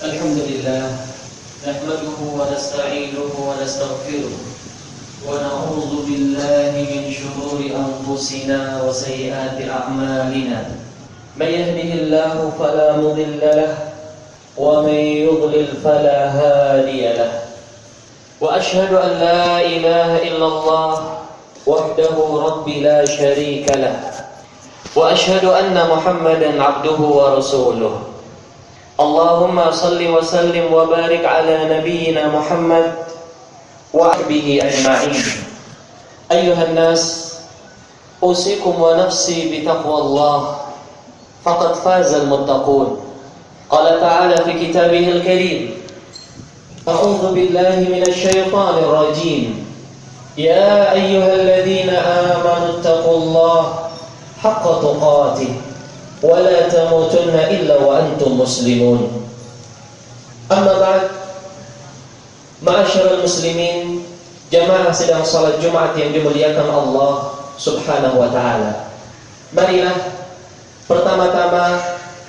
الحمد لله نحمده ونستعينه ونستغفره ونعوذ بالله من شرور أنفسنا وسيئات أعمالنا من يهده الله فلا مضل له ومن يضلل فلا هادي له وأشهد أن لا إله إلا الله وحده رب لا شريك له وأشهد أن محمدا عبده ورسوله اللهم صل وسلم وبارك على نبينا محمد وصحبه أجمعين أيها الناس أوصيكم ونفسي بتقوى الله فقد فاز المتقون قال تعالى في كتابه الكريم أعوذ بالله من الشيطان الرجيم يا أيها الذين آمنوا اتقوا الله حق تقاته ولا تموتن إلا وأنتم مسلمون أما بعد Ma'asyiral muslimin, jamaah sedang salat Jumat yang dimuliakan Allah Subhanahu wa taala. Marilah pertama-tama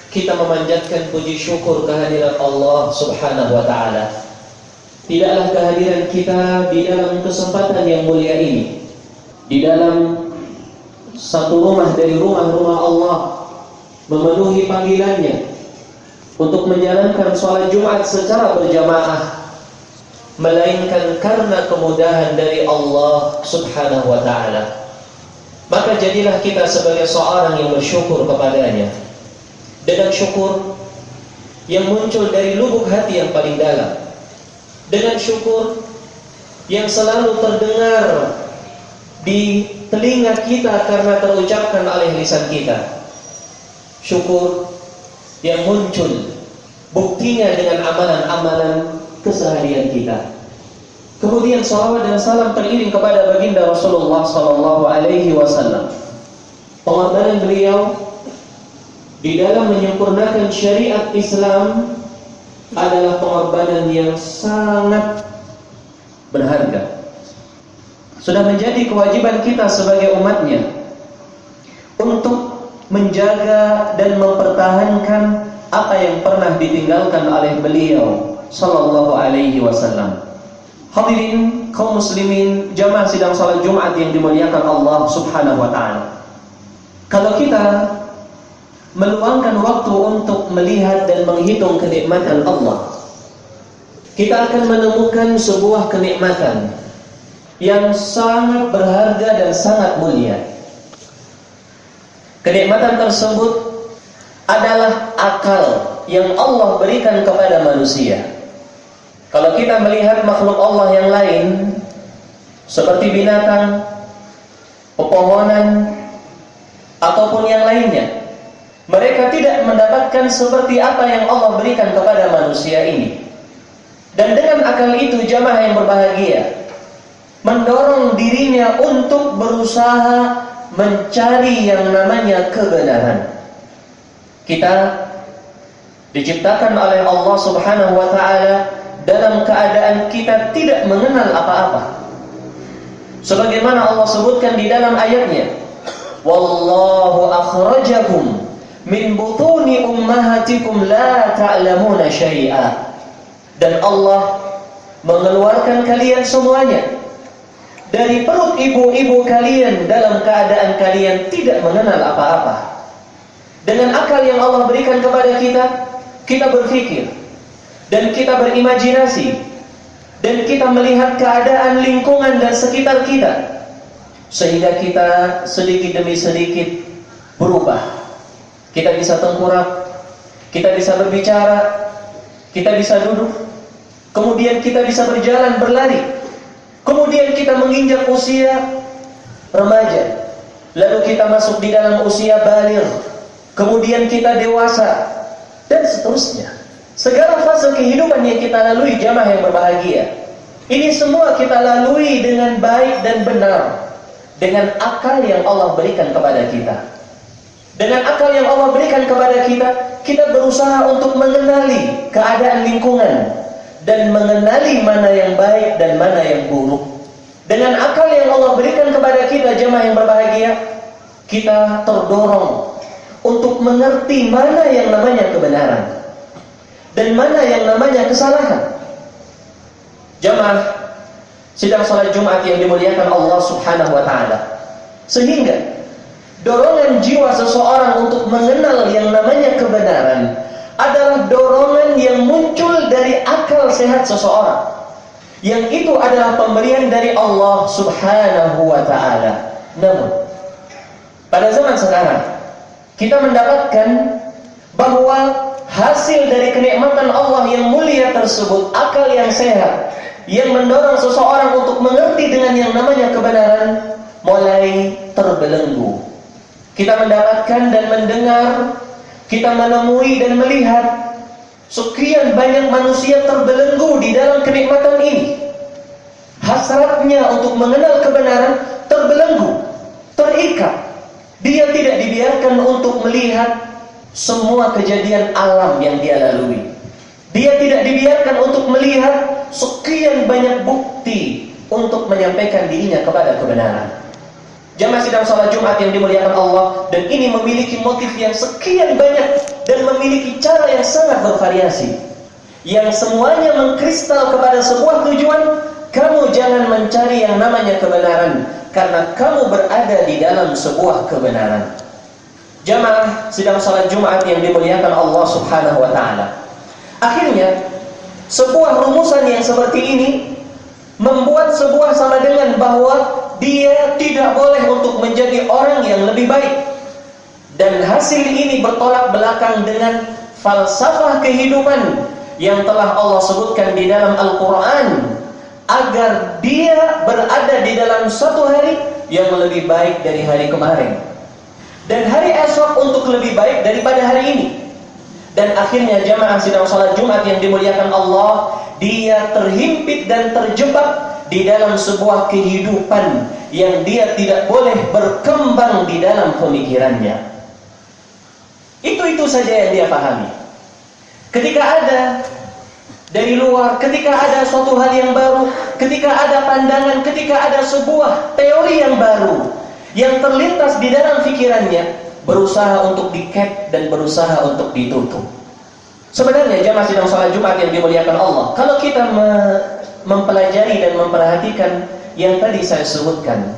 kita memanjatkan puji syukur kehadiran Allah Subhanahu wa taala. Tidaklah kehadiran kita di dalam kesempatan yang mulia ini, di dalam satu rumah dari rumah-rumah Allah, memenuhi panggilannya untuk menjalankan salat Jumat secara berjamaah, melainkan karena kemudahan dari Allah Subhanahu wa ta'ala. Maka jadilah kita sebagai seorang yang bersyukur kepadanya, dengan syukur yang muncul dari lubuk hati yang paling dalam, dengan syukur yang selalu terdengar di telinga kita karena terucapkan oleh lisan kita, syukur yang muncul buktinya dengan amalan-amalan keseharian kita. Kemudian salawat dan salam teriring kepada baginda Rasulullah sallallahu alaihi wasallam. Pengorbanan beliau di dalam menyempurnakan syariat Islam adalah pengorbanan yang sangat berharga. Sudah menjadi kewajiban kita sebagai umatnya untuk menjaga dan mempertahankan apa yang pernah ditinggalkan oleh beliau sallallahu alaihi wasallam. Hadirin kaum muslimin, jamaah sidang salat Jumat yang dimuliakan Allah Subhanahu wa taala. Kalau kita meluangkan waktu untuk melihat dan menghitung kenikmatan Allah, kita akan menemukan sebuah kenikmatan yang sangat berharga dan sangat mulia. Kenikmatan tersebut adalah akal yang Allah berikan kepada manusia. Kalau kita melihat makhluk Allah yang lain, seperti binatang, pepohonan, ataupun yang lainnya, mereka tidak mendapatkan seperti apa yang Allah berikan kepada manusia ini. Dan dengan akal itu, jamaah yang berbahagia mendorong dirinya untuk berusaha mencari yang namanya kebenaran. Kita diciptakan oleh Allah Subhanahu wa ta'ala dalam keadaan kita tidak mengenal apa-apa. Sebagaimana Allah sebutkan di dalam ayatnya, wallahu akhrajakum min butuni ummahatikum la ta'lamuna syai'a. Dan Allah mengeluarkan kalian semuanya dari perut ibu-ibu kalian dalam keadaan kalian tidak mengenal apa-apa. Dengan akal yang Allah berikan kepada kita, kita berpikir dan kita berimajinasi dan kita melihat keadaan lingkungan dan sekitar kita, sehingga kita sedikit demi sedikit berubah. Kita bisa tengkurap, kita bisa berbicara, kita bisa duduk, kemudian kita bisa berjalan, berlari, kemudian kita menginjak usia remaja, lalu kita masuk di dalam usia baligh, kemudian kita dewasa, dan seterusnya. Segala fase kehidupan yang kita lalui, jamaah yang berbahagia, ini semua kita lalui dengan baik dan benar, dengan akal yang Allah berikan kepada kita. Dengan akal yang Allah berikan kepada kita, kita berusaha untuk mengenali keadaan lingkungan dan mengenali mana yang baik dan mana yang buruk. Dengan akal yang Allah berikan kepada kita, jemaah yang berbahagia, kita terdorong untuk mengerti mana yang namanya kebenaran. dan mana yang namanya kesalahan. Jamaah sidang salat Jumat yang dimuliakan Allah Subhanahu wa taala. Sehingga dorongan jiwa seseorang untuk mengenal yang namanya kebenaran adalah dorongan yang muncul dari akal sehat seseorang. Yang itu adalah pemberian dari Allah Subhanahu wa taala. Namun pada zaman sekarang kita mendapatkan bahwa hasil dari kenikmatan Allah yang mulia tersebut, akal yang sehat yang mendorong seseorang untuk mengerti dengan yang namanya kebenaran, mulai terbelenggu. Kita mendapatkan dan mendengar, kita menemui dan melihat sekian banyak manusia terbelenggu di dalam kenikmatan ini. Hasratnya untuk mengenal kebenaran terbelenggu, terikat. Dia tidak dibiarkan untuk melihat semua kejadian alam yang dia lalui. Dia tidak dibiarkan untuk melihat sekian banyak bukti untuk menyampaikan dirinya kepada kebenaran. Jamaah sidang salat Jumat yang dimuliakan Allah, dan ini memiliki motif yang sekian banyak dan memiliki cara yang sangat bervariasi, yang semuanya mengkristal kepada sebuah tujuan. Kamu jangan mencari yang namanya kebenaran, karena kamu berada di dalam sebuah kebenaran. Jamaah sidang salat Jumat yang dimuliakan Allah Subhanahu wa taala. Akhirnya sebuah rumusan yang seperti ini membuat sebuah sama dengan bahwa dia tidak boleh untuk menjadi orang yang lebih baik. Dan hasil ini bertolak belakang dengan falsafah kehidupan yang telah Allah sebutkan di dalam Al-Quran, agar dia berada di dalam suatu hari yang lebih baik dari hari kemarin, dan hari esok untuk lebih baik daripada hari ini. Dan akhirnya jamaah sidang salat Jumat yang dimuliakan Allah, dia terhimpit dan terjebak di dalam sebuah kehidupan yang dia tidak boleh berkembang di dalam pemikirannya. Itu saja yang dia pahami. Ketika ada dari luar, ketika ada suatu hal yang baru, ketika ada pandangan, ketika ada sebuah teori yang baru yang terlintas di dalam pikirannya, berusaha untuk di-cap dan berusaha untuk ditutup. Sebenarnya jamaah sidang salat Jumat yang dimuliakan Allah, kalau kita mempelajari dan memperhatikan yang tadi saya sebutkan,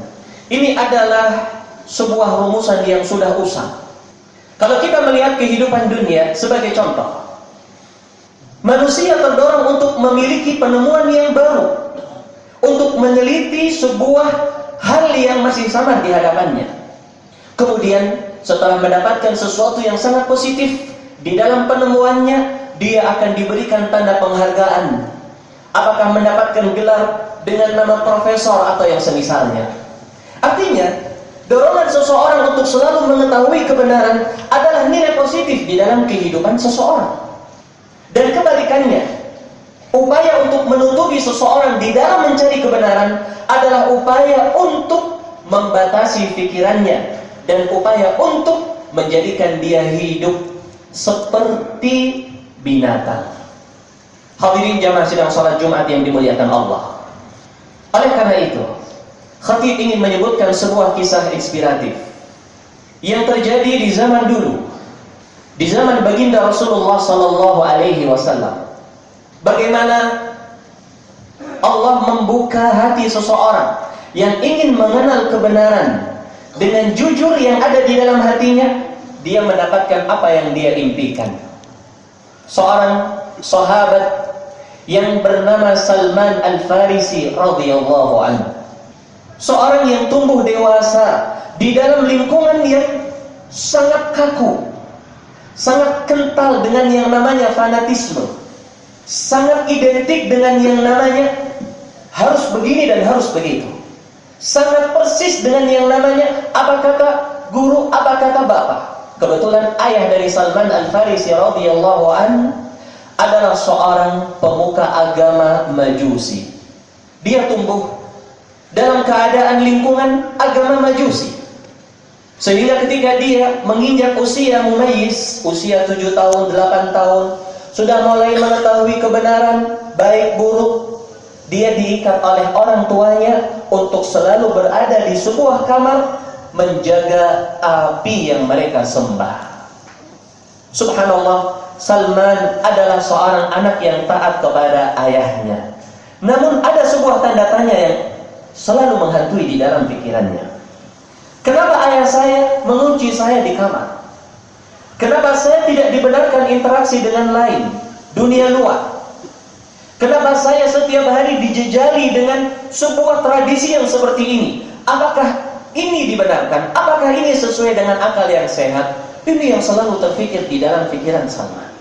ini adalah sebuah rumusan yang sudah usang. Kalau kita melihat kehidupan dunia sebagai contoh, manusia terdorong untuk memiliki penemuan yang baru, untuk meneliti sebuah hal yang masih samar di hadapannya. Kemudian setelah mendapatkan sesuatu yang sangat positif di dalam penemuannya, dia akan diberikan tanda penghargaan. Apakah mendapatkan gelar dengan nama profesor atau yang semisalnya. Artinya, dorongan seseorang untuk selalu mengetahui kebenaran adalah nilai positif di dalam kehidupan seseorang. Dan kebalikannya, upaya untuk menutupi seseorang di dalam mencari kebenaran adalah upaya untuk membatasi pikirannya dan upaya untuk menjadikan dia hidup seperti binatang. Hadirin jamaah sidang salat Jumat yang dimuliakan Allah. Oleh karena itu, khatib ingin menyebutkan sebuah kisah inspiratif yang terjadi di zaman dulu, di zaman baginda Rasulullah sallallahu alaihi wasallam. Bagaimana Allah membuka hati seseorang yang ingin mengenal kebenaran, dengan jujur yang ada di dalam hatinya, dia mendapatkan apa yang dia impikan. Seorang sahabat yang bernama Salman Al-Farisi radhiyallahu anhu, seorang yang tumbuh dewasa di dalam lingkungan yang sangat kaku, sangat kental dengan yang namanya fanatisme, sangat identik dengan yang namanya harus begini dan harus begitu, sangat persis dengan yang namanya apa kata guru, apa kata bapak. Kebetulan ayah dari Salman Al-Farisi radhiyallahu anhu adalah seorang pemuka agama Majusi. Dia tumbuh dalam keadaan lingkungan agama Majusi, sehingga ketika dia menginjak usia mumayyiz, usia 7 tahun, 8 tahun, sudah mulai mengetahui kebenaran baik buruk, dia diikat oleh orang tuanya untuk selalu berada di sebuah kamar menjaga api yang mereka sembah. Subhanallah, Salman adalah seorang anak yang taat kepada ayahnya. Namun ada sebuah tanda tanya yang selalu menghantui di dalam pikirannya. Kenapa ayah saya mengunci saya di kamar? Kenapa saya tidak dibenarkan interaksi dengan lain, dunia luar? Kenapa saya setiap hari dijejali dengan sebuah tradisi yang seperti ini? Apakah ini dibenarkan? Apakah ini sesuai dengan akal yang sehat? Ini yang selalu terfikir di dalam pikiran Salman.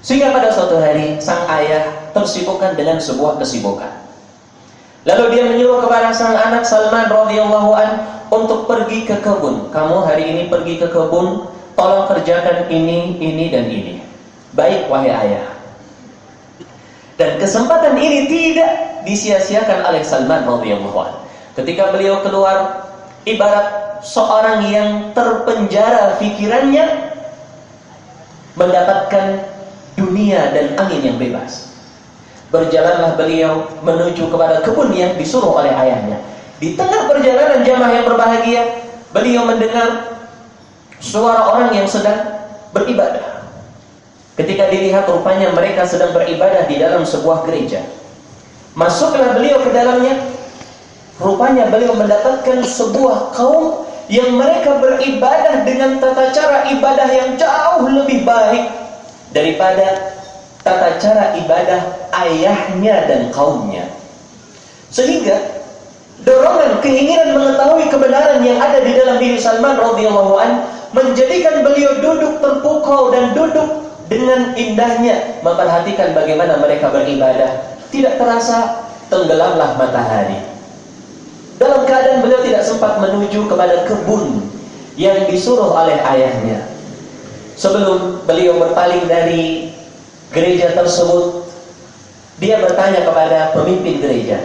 Sehingga pada suatu hari sang ayah tersibukkan dengan sebuah kesibukan. Lalu dia menyuruh kepada sang anak Salman radhiyallahu an untuk pergi ke kebun. Kamu hari ini pergi ke kebun, tolong kerjakan ini, dan ini. Baik wahai ayah. Dan kesempatan ini tidak disia-siakan oleh Salman radhiyallahu an. Ketika beliau keluar, ibarat seorang yang terpenjara pikirannya, mendapatkan dunia dan angin yang bebas. Berjalanlah beliau menuju kepada kebun yang disuruh oleh ayahnya. Di tengah perjalanan jamaah yang berbahagia, beliau mendengar suara orang yang sedang beribadah. Ketika dilihat, rupanya mereka sedang beribadah di dalam sebuah gereja. Masuklah beliau ke dalamnya. Rupanya beliau mendapatkan sebuah kaum yang mereka beribadah dengan tata cara ibadah yang jauh lebih baik daripada tata cara ibadah ayahnya dan kaumnya. Sehingga dorongan keinginan mengetahui kebenaran yang ada di dalam diri Salman radhiyallahu an menjadikan beliau duduk terpukau dan duduk dengan indahnya memperhatikan bagaimana mereka beribadah. Tidak terasa tenggelamlah matahari. Dalam keadaan beliau tidak sempat menuju kepada kebun yang disuruh oleh ayahnya. Sebelum beliau berpaling dari gereja tersebut, dia bertanya kepada pemimpin gereja,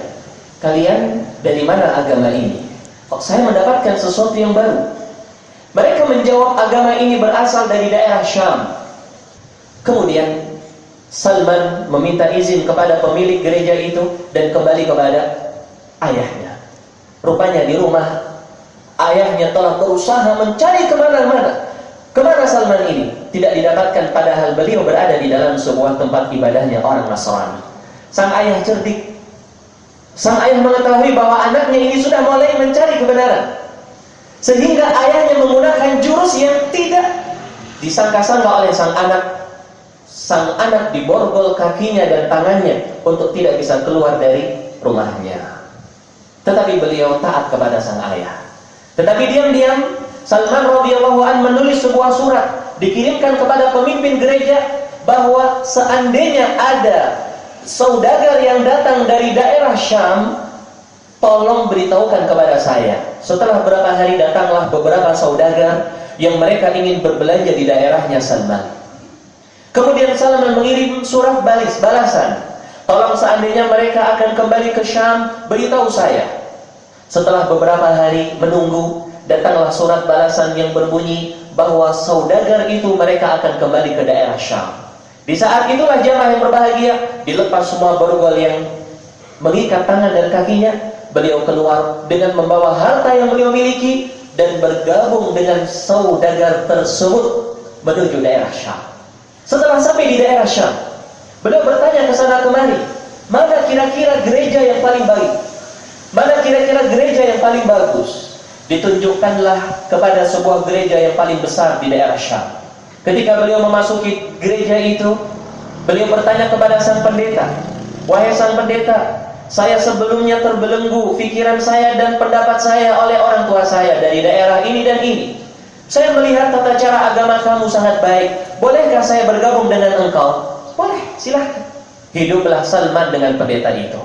"Kalian dari mana agama ini? Kok saya mendapatkan sesuatu yang baru?" Mereka menjawab, agama ini berasal dari daerah Syam. Kemudian Salman meminta izin kepada pemilik gereja itu dan kembali kepada ayahnya. Rupanya di rumah ayahnya telah berusaha mencari kemana-mana. Kemana Salman ini? Tidak didapatkan, padahal beliau berada di dalam sebuah tempat ibadahnya orang Nasrani. Sang ayah cerdik. Sang ayah mengetahui bahwa anaknya ini sudah mulai mencari kebenaran. Sehingga ayahnya menggunakan jurus yang tidak disangka-sangka oleh sang anak. Sang anak diborgol kakinya dan tangannya untuk tidak bisa keluar dari rumahnya. Tetapi beliau taat kepada sang ayah. Tetapi diam-diam Salman radhiyallahu an menulis sebuah surat, dikirimkan kepada pemimpin gereja, bahwa seandainya ada saudagar yang datang dari daerah Syam, tolong beritahukan kepada saya. Setelah beberapa hari datanglah beberapa saudagar yang mereka ingin berbelanja di daerahnya Salman. Kemudian Salman mengirim surat balasan, tolong seandainya mereka akan kembali ke Syam, beritahu saya. Setelah beberapa hari menunggu, datanglah surat balasan yang berbunyi bahwa saudagar itu mereka akan kembali ke daerah Syam. Di saat itulah jamaah yang berbahagia, dilepas semua borgol yang mengikat tangan dan kakinya. Beliau keluar dengan membawa harta yang beliau miliki dan bergabung dengan saudagar tersebut menuju daerah Syam. Setelah sampai di daerah Syam, beliau bertanya ke sana kemari, mana kira-kira gereja yang paling baik? Mana kira-kira gereja yang paling bagus? Ditunjukkanlah kepada sebuah gereja yang paling besar di daerah Syam. Ketika beliau memasuki gereja itu, beliau bertanya kepada sang pendeta, "Wahai sang pendeta, saya sebelumnya terbelenggu pikiran saya dan pendapat saya oleh orang tua saya dari daerah ini dan ini. Saya melihat tata cara agama kamu sangat baik. Bolehkah saya bergabung dengan engkau?" "Boleh, silahkan." Hiduplah Salman dengan pendeta itu.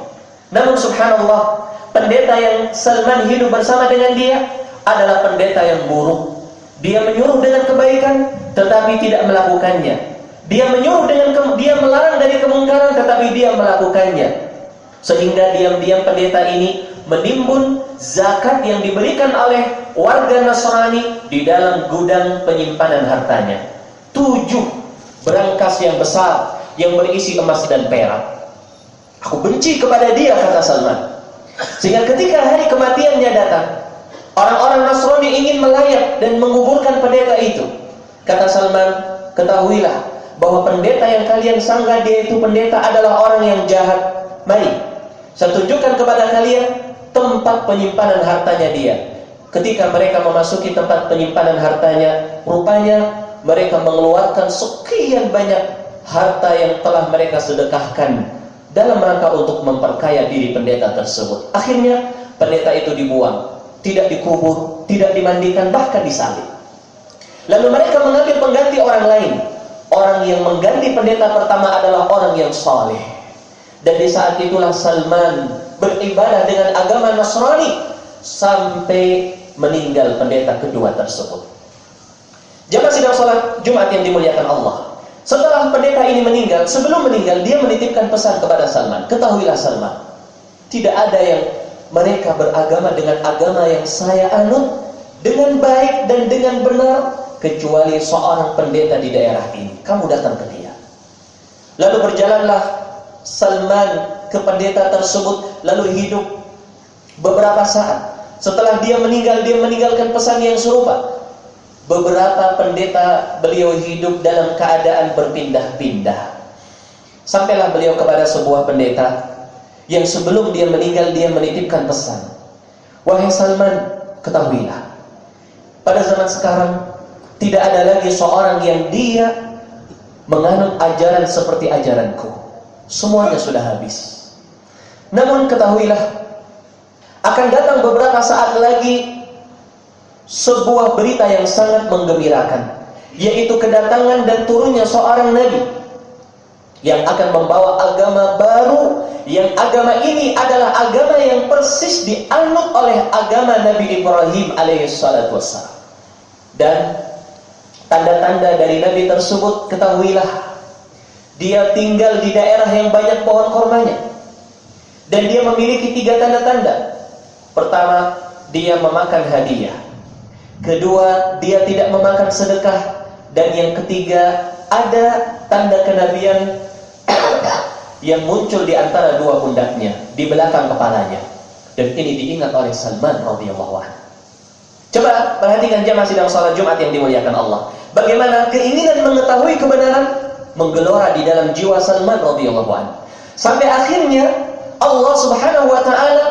Namun subhanallah, pendeta yang Salman hidup bersama dengan dia adalah pendeta yang buruk. Dia menyuruh dengan kebaikan tetapi tidak melakukannya. Dia melarang dari kemungkaran tetapi dia melakukannya. Sehingga diam-diam pendeta ini menimbun zakat yang diberikan oleh warga Nasrani di dalam gudang penyimpanan hartanya. 7 berangkas yang besar yang berisi emas dan perak. "Aku benci kepada dia," kata Salman. Sehingga ketika hari kematiannya datang, orang-orang Nasrani ingin melayat dan menguburkan pendeta itu. Kata Salman, ketahuilah bahwa pendeta yang kalian sangka dia itu pendeta adalah orang yang jahat. Mari saya tunjukkan kepada kalian tempat penyimpanan hartanya dia. Ketika mereka memasuki tempat penyimpanan hartanya, rupanya mereka mengeluarkan sekian banyak harta yang telah mereka sedekahkan dalam rangka untuk memperkaya diri pendeta tersebut. Akhirnya pendeta itu dibuang, tidak dikubur, tidak dimandikan, bahkan disalib. Lalu mereka mengambil pengganti orang lain. Orang yang mengganti pendeta pertama adalah orang yang saleh. Dan di saat itulah Salman beribadah dengan agama Nasrani sampai meninggal pendeta kedua tersebut. Jamaah sidang salat Jumat yang dimuliakan Allah. Setelah pendeta ini meninggal, sebelum meninggal dia menitipkan pesan kepada Salman. Ketahuilah Salman, tidak ada yang mereka beragama dengan agama yang saya anut dengan baik dan dengan benar kecuali seorang pendeta di daerah ini. Kamu datang ke dia. Lalu berjalanlah Salman ke pendeta tersebut, lalu hidup beberapa saat. Setelah dia meninggal, dia meninggalkan pesan yang serupa. Beberapa pendeta beliau hidup dalam keadaan berpindah-pindah. Sampailah beliau kepada sebuah pendeta yang sebelum dia meninggal dia menitipkan pesan. Wahai Salman, ketahuilah, pada zaman sekarang tidak ada lagi seorang yang dia menganut ajaran seperti ajaranku. Semuanya sudah habis. Namun ketahuilah, akan datang beberapa saat lagi sebuah berita yang sangat menggembirakan, yaitu kedatangan dan turunnya seorang nabi yang akan membawa agama baru, yang agama ini adalah agama yang persis dianut oleh agama Nabi Ibrahim alaihissalatu wassalam. Dan tanda-tanda dari nabi tersebut, ketahuilah, dia tinggal di daerah yang banyak pohon kormanya. Dan dia memiliki 3 tanda-tanda. Pertama, dia memakan hadiah. Kedua, dia tidak memakan sedekah. Dan yang ketiga, ada tanda kenabian yang muncul di antara 2 pundaknya, di belakang kepalanya. Dan ini diingat oleh Salman radhiyallahu anhu. Coba perhatikan jamaah sidang salat Jumat yang dimuliakan Allah. Bagaimana keinginan mengetahui kebenaran menggelora di dalam jiwa Salman radhiyallahu anhu. Sampai akhirnya Allah Subhanahu wa taala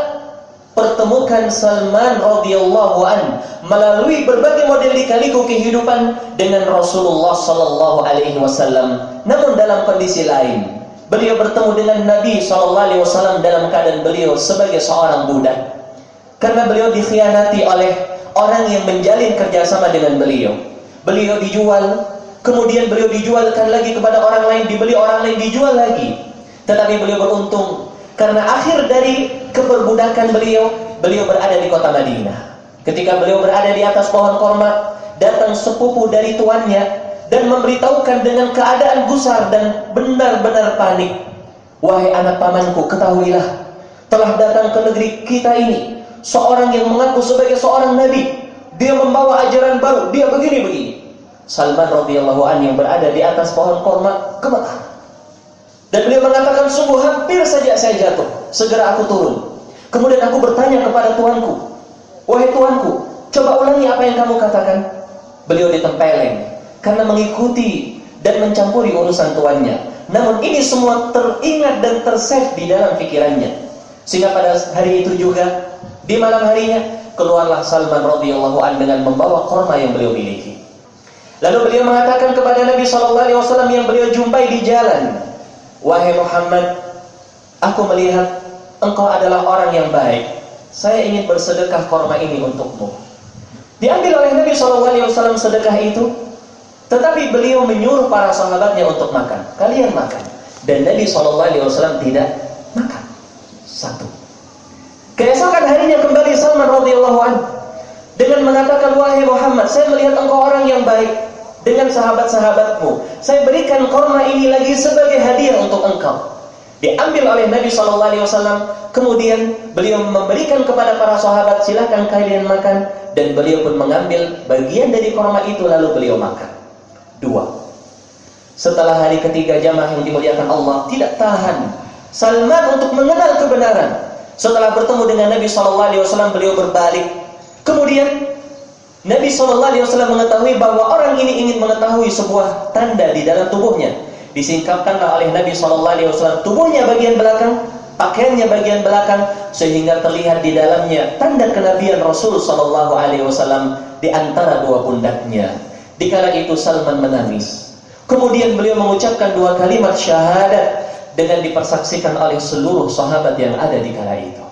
pertemukan Salman radhiyallahu anhu melalui berbagai model lika-liku kehidupan dengan Rasulullah sallallahu alaihi wasallam. Namun dalam kondisi lain, beliau bertemu dengan Nabi sallallahu alaihi wasallam dalam keadaan beliau sebagai seorang budak. Karena beliau dikhianati oleh orang yang menjalin kerjasama dengan beliau. Beliau dijual, kemudian beliau dijualkan lagi kepada orang lain, dibeli orang lain, dijual lagi. Tetapi beliau beruntung karena akhir dari keperbudakan beliau berada di kota Madinah. Ketika beliau berada di atas pohon korma, datang sepupu dari tuannya dan memberitahukan dengan keadaan gusar dan benar-benar panik. Wahai anak pamanku, ketahuilah, telah datang ke negeri kita ini seorang yang mengaku sebagai seorang nabi. Dia membawa ajaran baru, dia begini-begini. Salman radhiyallahu anhu yang berada di atas pohon korma gemetar. Dan beliau mengatakan, sungguh hampir saja saya jatuh, segera aku turun. Kemudian aku bertanya kepada tuanku, wahai tuanku, coba ulangi apa yang kamu katakan. Beliau ditempeleng karena mengikuti dan mencampuri urusan tuannya. Namun ini semua teringat dan tersave di dalam pikirannya. Sehingga pada hari itu juga, di malam harinya, keluarlah Salman radhiyallahu anhu dengan membawa korma yang beliau miliki. Lalu beliau mengatakan kepada Nabi sallallahu alaihi wasallam yang beliau jumpai di jalan, wahai Muhammad, aku melihat engkau adalah orang yang baik. Saya ingin bersedekah korma ini untukmu. Diambil oleh Nabi SAW sedekah itu, tetapi beliau menyuruh para sahabatnya untuk makan. Kalian makan. Dan Nabi SAW tidak makan. 1. Keesokan harinya kembali Salman radhiyallahu anhu dengan mengatakan, wahai Muhammad, saya melihat engkau orang yang baik dengan sahabat-sahabatmu. Saya berikan korma ini lagi sebagai hadiah untuk engkau. Diambil oleh Nabi SAW, kemudian beliau memberikan kepada para sahabat, silakan kalian makan. Dan beliau pun mengambil bagian dari korma itu lalu beliau makan. 2. Setelah hari ketiga jamaah yang dimuliakan Allah, tidak tahan Salman untuk mengenal kebenaran. Setelah bertemu dengan Nabi SAW, beliau berbalik. Kemudian Nabi SAW mengetahui bahwa orang ini ingin mengetahui sebuah tanda di dalam tubuhnya. Disingkapkanlah oleh Nabi SAW tubuhnya bagian belakang, pakaiannya bagian belakang, sehingga terlihat di dalamnya tanda kenabian Rasul SAW di antara dua pundaknya. Dikala itu Salman menangis. Kemudian beliau mengucapkan dua kalimat syahadat dengan dipersaksikan oleh seluruh sahabat yang ada di kala itu.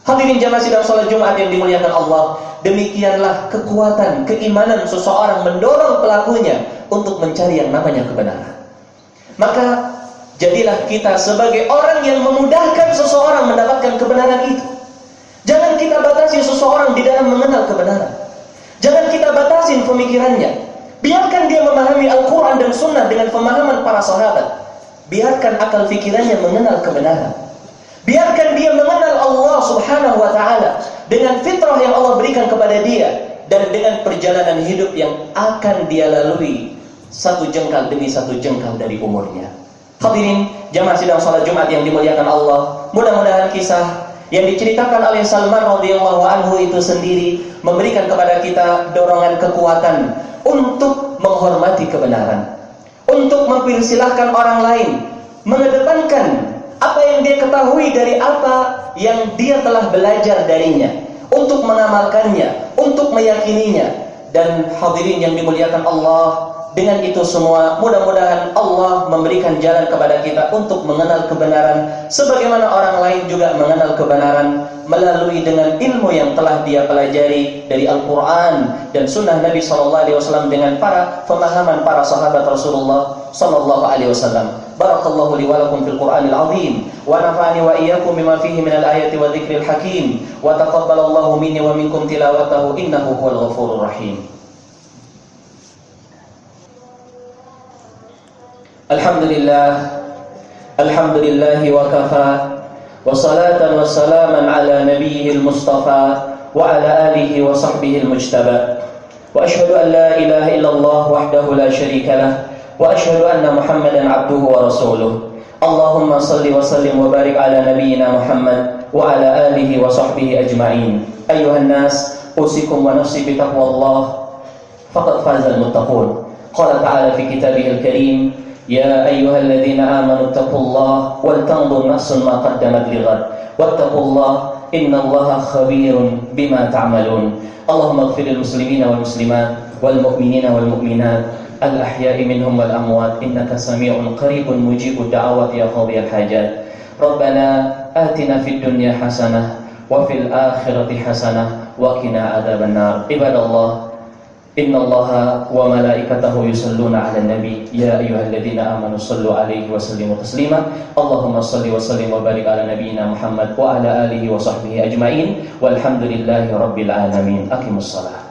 Hadirin jamaah sidang salat Jumat yang dimuliakan Allah, demikianlah kekuatan keimanan seseorang mendorong pelakunya untuk mencari yang namanya kebenaran. Maka jadilah kita sebagai orang yang memudahkan seseorang mendapatkan kebenaran itu. Jangan kita batasi seseorang di dalam mengenal kebenaran. Jangan kita batasin pemikirannya. Biarkan dia memahami Al-Quran dan Sunnah dengan pemahaman para sahabat. Biarkan akal fikirannya mengenal kebenaran. Biarkan dia mengenal Allah Subhanahu wa ta'ala dengan fitrah yang Allah berikan kepada dia, dan dengan perjalanan hidup yang akan dia lalui satu jengkal demi satu jengkal dari umurnya. Hadirin jamaah sidang salat Jumat yang dimuliakan Allah, mudah-mudahan kisah yang diceritakan oleh Salman radhiyallahu anhu itu sendiri memberikan kepada kita dorongan kekuatan untuk menghormati kebenaran, untuk mempersilahkan orang lain mengedepankan apa yang dia ketahui dari apa yang dia telah belajar darinya, untuk mengamalkannya, untuk meyakininya. Dan hadirin yang dimuliakan Allah, dengan itu semua mudah-mudahan Allah memberikan jalan kepada kita untuk mengenal kebenaran sebagaimana orang lain juga mengenal kebenaran melalui dengan ilmu yang telah dia pelajari dari Al-Quran dan Sunnah Nabi SAW dengan para pemahaman para sahabat Rasulullah SAW. Barakallahu li wa lakum fil Qur'anil azim wa nafa'ani wa iyyakum bima fihi minal ayati wa dzikril hakim wa taqabbalallahu minni wa minkum tilawatahu innahu huwal ghafurur rahim. Alhamdulillah, alhamdulillahi wa kafa, wa salatan wa salaman ala nabiyyil mustafa wa ala alihi wa sahbihi al-mujtaba. Wa ashhadu an la ilaha illallah wahdahu la syarika lah, wa ashhadu anna Muhammadan abduhu wa rasuluh. Allahumma salli wa sallim wa barik ala nabiyyina Muhammad wa ala alihi wa sahbihi ajma'in. Ayyuhan nas, usikum wa nafsi bi taqwallah, faqad fazal muttaqun. Qala ta'ala fi kitabihil karim, يا أيها الذين آمنوا اتقوا الله ولتنظر نفس ما قدمت لغد واتقوا الله إن الله خبير بما تعملون. اللهم اغفر للمسلمين والمسلمات والمؤمنين والمؤمنات الأحياء منهم والأموات إنك سميع قريب مجيب الدعوات يا قاضي الحاجات. ربنا آتنا في الدنيا حسنة وفي الآخرة حسنة وقنا عذاب النار. عباد الله إن الله وملائكته يصلون على النبي يا أيها الذين آمنوا صلوا عليه وسلموا تسليما. اللهم صل وسلم وبارك على نبينا محمد وعلى آله وصحبه أجمعين والحمد لله رب العالمين. أقيموا الصلاة.